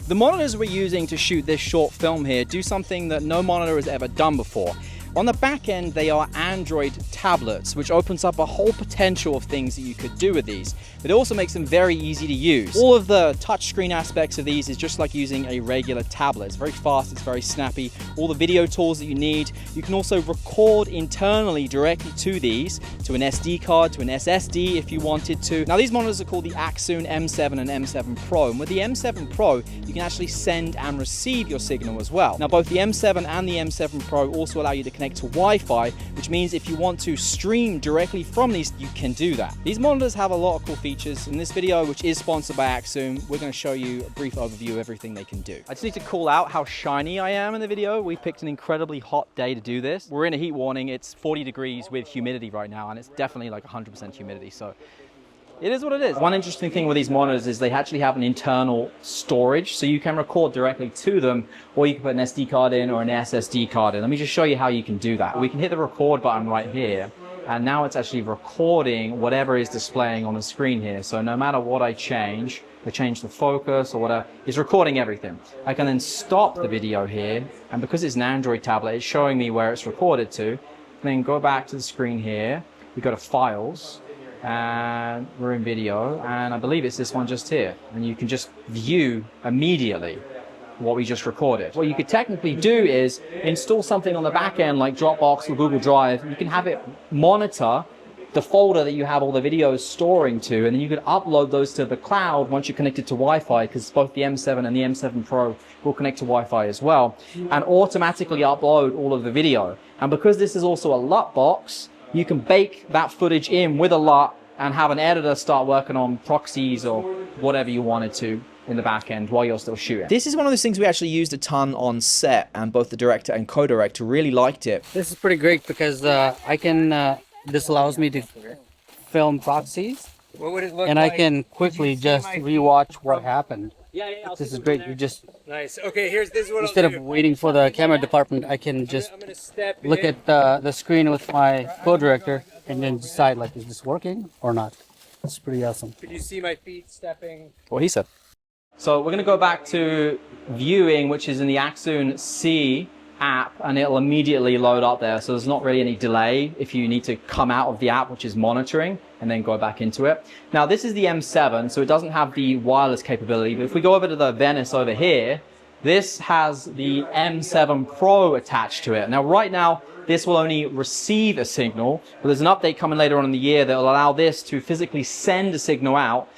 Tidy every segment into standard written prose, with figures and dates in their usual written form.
The monitors we're using to shoot this short film here do something that no monitor has ever done before. On the back end, they are Android tablets, which opens up a whole potential of things that you could do with these. But it also makes them very easy to use. All of the touchscreen aspects of these is just like using a regular tablet. It's very fast, it's very snappy. All the video tools that you need. You can also record internally directly to these, to an SD card, to an SSD if you wanted to. Now these monitors are called the Accsoon M7 and M7 Pro. And with the M7 Pro, you can actually send and receive your signal as well. Now both the M7 and the M7 Pro also allow you to connect to Wi-Fi, which means if you want to stream directly from these, you can do that. These monitors have a lot of cool features. In this video, which is sponsored by Accsoon, we're going to show you a brief overview of everything they can do. I just need to call out how shiny I am in the video. We picked an incredibly hot day to do this. We're in a heat warning. It's 40 degrees with humidity right now, and it's definitely like 100% humidity. So it is what it is. One interesting thing with these monitors is they actually have an internal storage, so you can record directly to them, or you can put an SD card in or an SSD card in. Let me just show you how you can do that. We can hit the record button right here, and now it's actually recording whatever is displaying on the screen here. So no matter what I change the focus or whatever, it's recording everything. I can then stop the video here, and because it's an Android tablet, it's showing me where it's recorded to. Then go back to the screen here, we go to Files, and we're in video, and I believe it's this one just here, and you can just view immediately what we just recorded. What you could technically do is install something on the back end like Dropbox or Google Drive. You can have it monitor the folder that you have all the videos storing to, and then you could upload those to the cloud once you're connected to Wi-Fi, because both the M7 and the M7 Pro will connect to Wi-Fi as well, and automatically upload all of the video. And because this is also a LUT box, you can bake that footage in with a LUT and have an editor start working on proxies or whatever you wanted to in the back end while you're still shooting. This is one of those things we actually used a ton on set, and both the director and co-director really liked it. This is pretty great because this allows me to film proxies. What would it look and like? I can quickly just rewatch what happened. This is great. You just nice. Okay, this is what instead I'll do. of waiting for the camera department, I can just look at the screen with my co-director and then decide, like, is this working or not? It's pretty awesome. Could you see my feet stepping? What he said. So we're going to go back to viewing, which is in the Accsoon C app, and it'll immediately load up there. So there's not really any delay if you need to come out of the app, which is monitoring, and then go back into it. Now this is the M7, so it doesn't have the wireless capability, but if we go over to the Venice over here, this has the M7 Pro attached to it. Now right now, this will only receive a signal, but there's an update coming later on in the year that will allow this to physically send a signal out,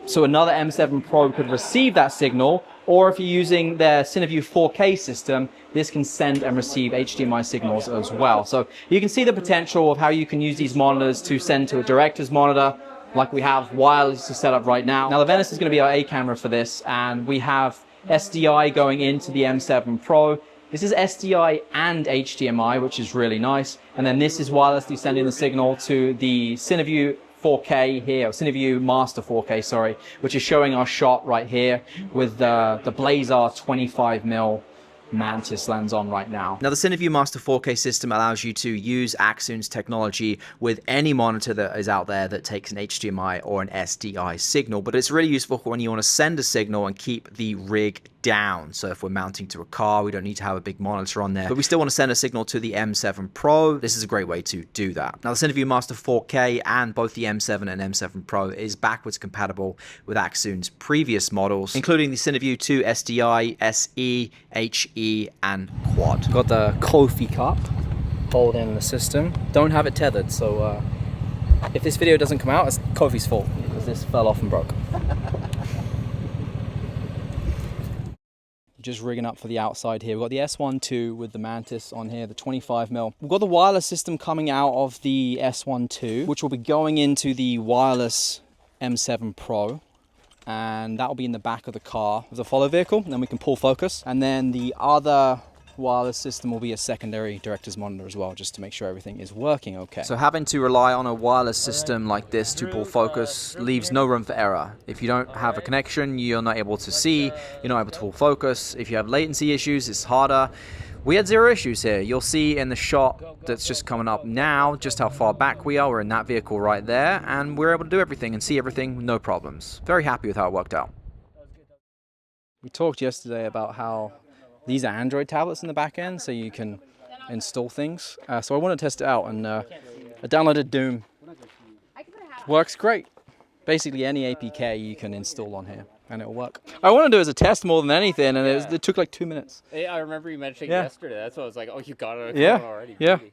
so another M7 Pro could receive that signal, or if you're using their Cineview 4K system, this can send and receive HDMI signals as well. So you can see the potential of how you can use these monitors to send to a director's monitor, like we have wirelessly set up right now. Now the Venice is going to be our A camera for this, and we have SDI going into the M7 Pro. This is SDI and HDMI, which is really nice. And then this is wirelessly sending the signal to the Cineview 4K here, or Cineview Master 4K, sorry, which is showing our shot right here with the Blazer 25mm Mantis lens on right now. Now the Cineview Master 4K system allows you to use Accsoon's technology with any monitor that is out there that takes an HDMI or an SDI signal, but it's really useful for when you want to send a signal and keep the rig down. So if we're mounting to a car, we don't need to have a big monitor on there, but we still want to send a signal to the M7 Pro. This is a great way to do that. Now the Cineview Master 4K and both the M7 and M7 Pro is backwards compatible with Accsoon's previous models, including the Cineview 2 SDI, SE, HE, and Quad. Got the Kofi cup, hold in the system. Don't have it tethered, so if this video doesn't come out, it's Kofi's fault, because this fell off and broke. Just rigging up for the outside here. We've got the S1 II with the Mantis on here, the 25mm. We've got the wireless system coming out of the S1 II, which will be going into the wireless M7 Pro. And that will be in the back of the car of the follow vehicle, and then we can pull focus. And then the other wireless system will be a secondary director's monitor as well, just to make sure everything is working okay. So having to rely on a wireless system like this to pull focus leaves no room for error. If you don't have a connection, you're not able to see, you're not able to pull focus. If you have latency issues, it's harder. We had zero issues here. You'll see in the shot that's just coming up now just how far back we are. We're in that vehicle right there, and we're able to do everything and see everything, no problems. Very happy with how it worked out. We talked yesterday about how these are Android tablets in the back end, so you can install things. So I want to test it out, and I downloaded Doom. Works great. Basically any APK you can install on here, and it'll work. I want to do it as a test more than anything, and it took like 2 minutes. I remember you mentioning yesterday. That's why I was like, oh, you got it already. Yeah. Baby.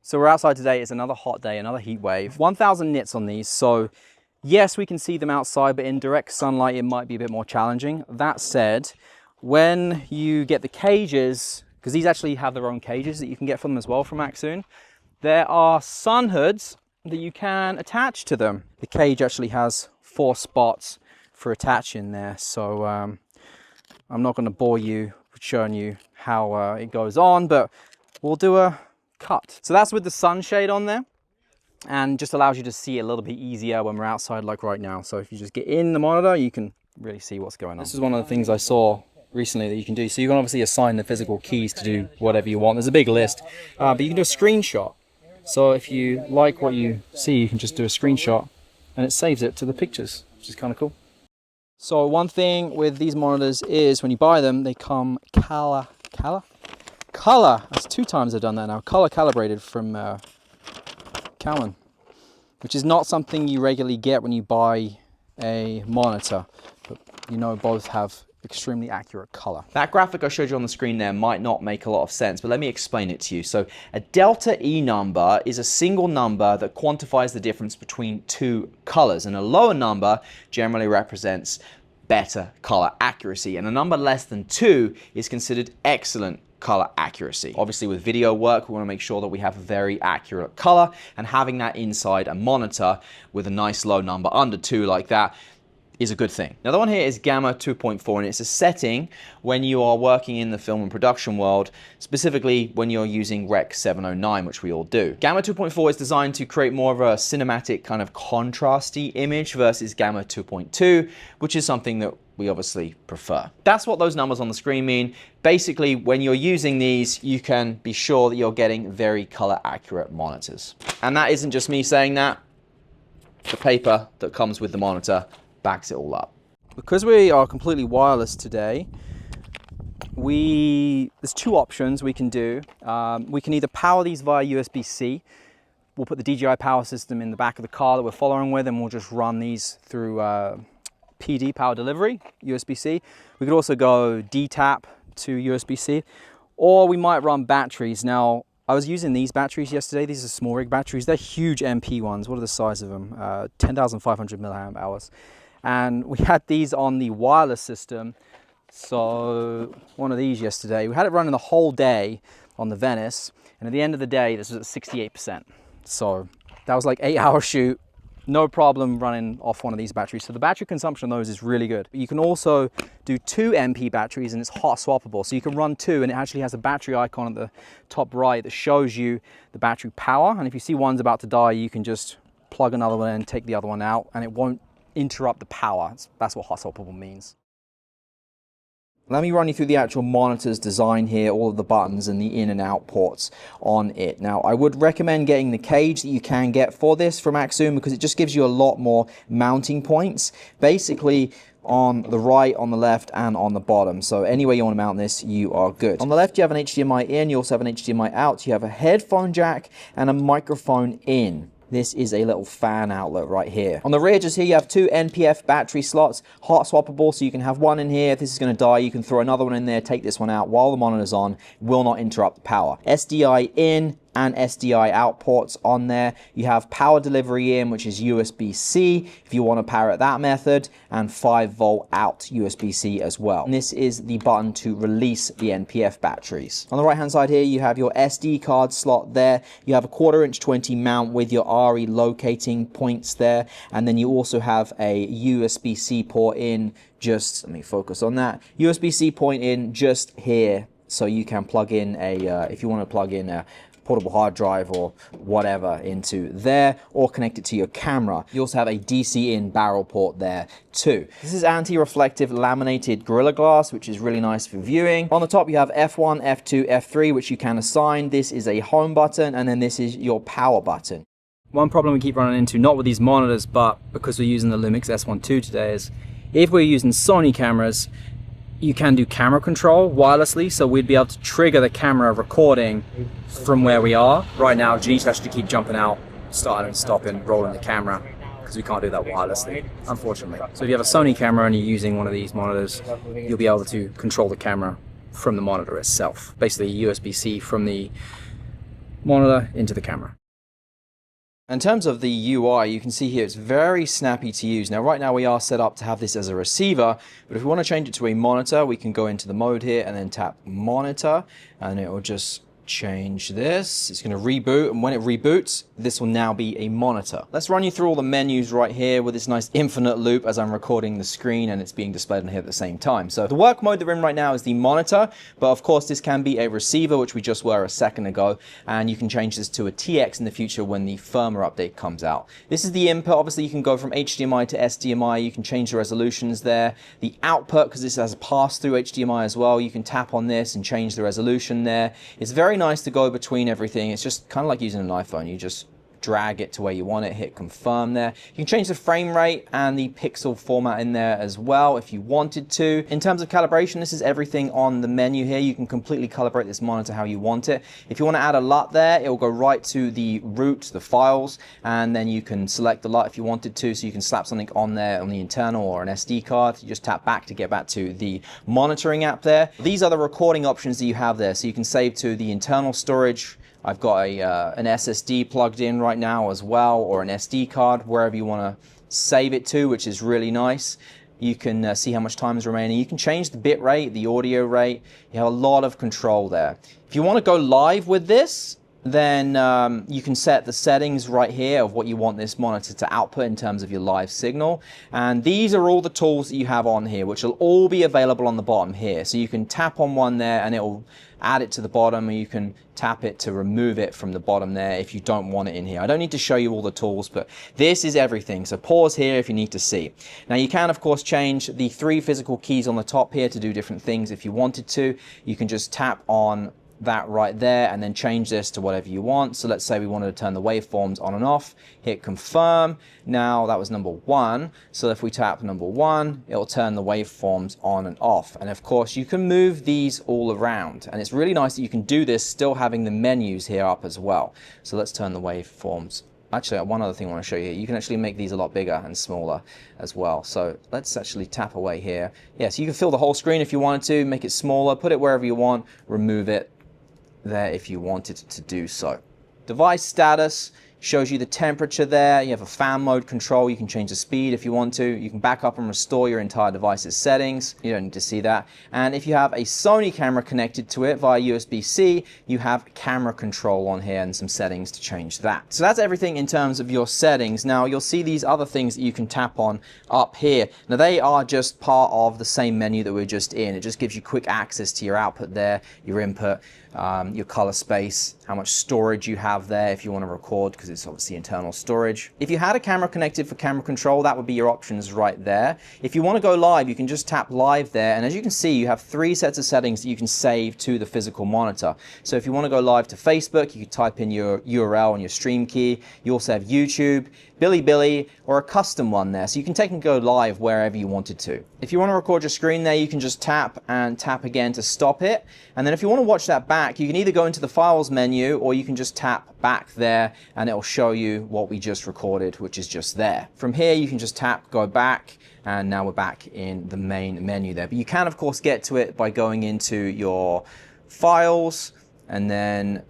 So we're outside today. It's another hot day, another heat wave. 1,000 nits on these, so yes, we can see them outside, but in direct sunlight, it might be a bit more challenging. That said, when you get the cages, because these actually have their own cages that you can get from them as well from Accsoon, there are sun hoods that you can attach to them. The cage actually has 4 spots for attaching there, so I'm not going to bore you with showing you how it goes on, but we'll do a cut. So that's with the sunshade on there, and just allows you to see it a little bit easier when we're outside like right now. So if you just get in the monitor, you can really see what's going on. This is one of the things I saw recently that you can do. So you can obviously assign the physical keys to do whatever you want. There's a big list, but you can do a screenshot. So if you like what you see, you can just do a screenshot and it saves it to the pictures, which is kind of cool. So one thing with these monitors is when you buy them, they come color. That's 2 times I've done that now. Color calibrated from Canon, which is not something you regularly get when you buy a monitor, but you know both have extremely accurate color. That graphic I showed you on the screen there might not make a lot of sense, but let me explain it to you. So a delta E number is a single number that quantifies the difference between 2 colors, and a lower number generally represents better color accuracy, and a number less than 2 is considered excellent color accuracy. Obviously with video work, we want to make sure that we have a very accurate color, and having that inside a monitor with a nice low number under 2 like that is a good thing. Now the one here is Gamma 2.4, and it's a setting when you are working in the film and production world, specifically when you're using Rec 709, which we all do. Gamma 2.4 is designed to create more of a cinematic kind of contrasty image versus Gamma 2.2, which is something that we obviously prefer. That's what those numbers on the screen mean. Basically, when you're using these, you can be sure that you're getting very color accurate monitors. And that isn't just me saying that. The paper that comes with the monitor backs it all up. Because we are completely wireless today, there's 2 options we can do. We can either power these via USB-C. We'll put the DJI power system in the back of the car that we're following with, and we'll just run these through PD, power delivery, USB-C. We could also go DTAP to USB-C, or we might run batteries. Now, I was using these batteries yesterday. These are small rig batteries. They're huge MP ones. What are the size of them? 10,500 milliamp hours. And we had these on the wireless system. So one of these yesterday, we had it running the whole day on the Venice. And at the end of the day, this was at 68%. So that was like 8-hour shoot. No problem running off one of these batteries. So the battery consumption on those is really good. You can also do 2 MP batteries, and it's hot swappable. So you can run 2, and it actually has a battery icon at the top right that shows you the battery power. And if you see one's about to die, you can just plug another one in, take the other one out, and it won't interrupt the power. That's what hot swappable means. Let me run you through the actual monitor's design here, all of the buttons and the in and out ports on it. Now, I would recommend getting the cage that you can get for this from Accsoon, because it just gives you a lot more mounting points, basically on the right, on the left, and on the bottom. So anywhere you want to mount this, you are good. On the left, you have an HDMI in, you also have an HDMI out, you have a headphone jack and a microphone in. This is a little fan outlet right here. On the rear, just here, you have 2 NPF battery slots, hot swappable, so you can have one in here. If this is going to die, you can throw another one in there, take this one out while the monitor's on. It will not interrupt the power. SDI in and SDI out ports on there. You have power delivery in, which is USB-C if you want to power it that method, and 5-volt out USB-C as well. And this is the button to release the NPF batteries. On the right hand side here, you have your SD card slot there. You have a 1/4" 20 mount with your RE locating points there, and then you also have a USB-C port in, just let me focus on that, USB-C point in just here, so you can plug in a if you want to plug in a portable hard drive or whatever into there, or connect it to your camera. You also have a DC in barrel port there too. This is anti-reflective laminated Gorilla Glass, which is really nice for viewing. On the top, you have F1, F2, F3, which you can assign. This is a home button, and then this is your power button. One problem we keep running into, not with these monitors, but because we're using the Lumix S12 today, is If we're using Sony cameras, you can do camera control wirelessly, so we'd be able to trigger the camera recording from where we are. Right now, Janice has to keep jumping out, starting and stopping, rolling the camera, because we can't do that wirelessly, unfortunately. So if you have a Sony camera and you're using one of these monitors, you'll be able to control the camera from the monitor itself. Basically, USB-C from the monitor into the camera. In terms of the UI, you can see here it's very snappy to use. Now right now we are set up to have this as a receiver, but if we want to change it to a monitor, we can go into the mode here and then tap monitor, and it will just change this. It's going to reboot, and when it reboots, this will now be a monitor. Let's run you through all the menus right here with this nice infinite loop as I'm recording the screen and it's being displayed on here at the same time. So the work mode that we're in right now is the monitor, but of course this can be a receiver, which we just were a second ago, and you can change this to a TX in the future when the firmware update comes out. This is the input. Obviously you can go from HDMI to SDMI, you can change the resolutions there. The output, because this has a pass-through HDMI as well, you can tap on this and change the resolution there. It's very nice to go between everything. It's just kind of like using an iPhone. You just drag it to where you want it, hit confirm there. You can change the frame rate and the pixel format in there as well if you wanted to. In terms of calibration, this is everything on the menu here. You can completely calibrate this monitor how you want it. If you want to add a LUT there, it will go right to the root, the files, and then you can select the LUT if you wanted to, so you can slap something on there on the internal or an SD card. You just tap back to get back to the monitoring app there. These are the recording options that you have there, so you can save to the internal storage. I've got an SSD plugged in right now as well, or an SD card, wherever you want to save it to, which is really nice. You can see how much time is remaining. You can change the bit rate, the audio rate. You have a lot of control there. If you want to go live with this, then you can set the settings right here of what you want this monitor to output in terms of your live signal. And these are all the tools that you have on here, which will all be available on the bottom here. So you can tap on one there and it will add it to the bottom, or you can tap it to remove it from the bottom there if you don't want it in here. I don't need to show you all the tools, but this is everything. So pause here if you need to see. Now you can of course change the 3 physical keys on the top here to do different things if you wanted to. You can just tap on that right there and then change this to whatever you want. So let's say we wanted to turn the waveforms on and off, hit confirm. Now that was number 1, so if we tap number 1, it'll turn the waveforms on and off. And of course you can move these all around, and it's really nice that you can do this still having the menus here up as well. So let's turn the waveforms. Actually, one other thing I want to show you, you can actually make these a lot bigger and smaller as well. So let's actually tap away here. Yeah, so you can fill the whole screen if you wanted to, make it smaller, put it wherever you want, remove it there if you wanted to do so. Device status shows you the temperature there. You have a fan mode control. You can change the speed if you want to. You can back up and restore your entire device's settings. You don't need to see that. And if you have a Sony camera connected to it via USB-C, you have camera control on here and some settings to change that. So that's everything in terms of your settings. Now you'll see these other things that you can tap on up here. Now they are just part of the same menu that we're just in. It just gives you quick access to your output there, your input, your color space, how much storage you have there if you want to record, because it's obviously internal storage. If you had a camera connected for camera control, that would be your options right there. If you want to go live, you can just tap live there, and as you can see, you have 3 sets of settings that you can save to the physical monitor. So if you want to go live to Facebook, you can type in your URL and your stream key. You also have YouTube, Bilibili, or a custom one there, so you can take and go live wherever you wanted to. If you want to record your screen there, you can just tap and tap again to stop it. And then if you want to watch that back, you can either go into the files menu, or you can just tap back there and it'll show you what we just recorded, which is just there. From here you can just tap go back, and now we're back in the main menu there. But you can of course get to it by going into your files and then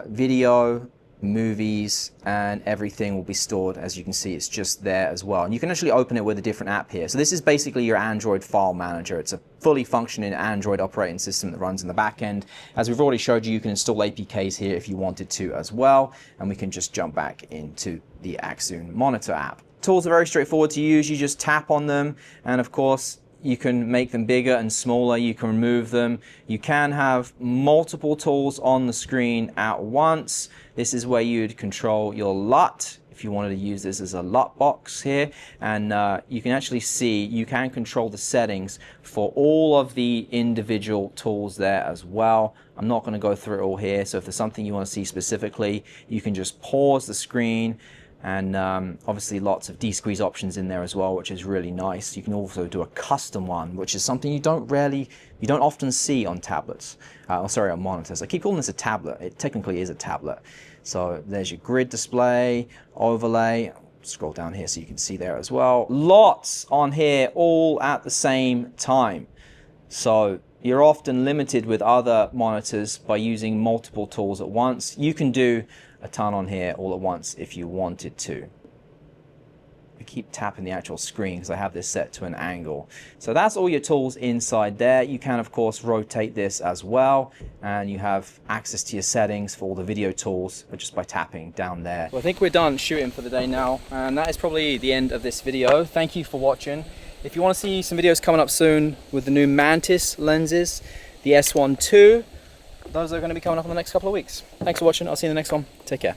video, movies, and everything will be stored. As you can see, it's just there as well, and you can actually open it with a different app here. So this is basically your Android file manager. It's a fully functioning Android operating system that runs in the back end. As we've already showed you, you can install APKs here if you wanted to as well, and we can just jump back into the Accsoon monitor app. Tools are very straightforward to use. You just tap on them, and of course you can make them bigger and smaller. You can remove them. You can have multiple tools on the screen at once. This is where you'd control your LUT if you wanted to use this as a LUT box here. And you can actually see you can control the settings for all of the individual tools there as well. I'm not going to go through it all here. So if there's something you want to see specifically, you can just pause the screen, And obviously lots of desqueeze options in there as well, which is really nice. You can also do a custom one, which is something you don't often see on tablets. Sorry, on monitors. I keep calling this a tablet. It technically is a tablet. So there's your grid display, overlay. Scroll down here so you can see there as well. Lots on here all at the same time. So you're often limited with other monitors by using multiple tools at once. You can do a ton on here all at once if you wanted to. I keep tapping the actual screen because I have this set to an angle. So that's all your tools inside there. You can of course rotate this as well, and you have access to your settings for all the video tools just by tapping down there. Well, I think we're done shooting for the day now, and that is probably the end of this video. Thank you for watching. If you want to see some videos coming up soon with the new Mantis lenses, the S1 II, those are going to be coming up in the next couple of weeks. Thanks for watching. I'll see you in the next one. Take care.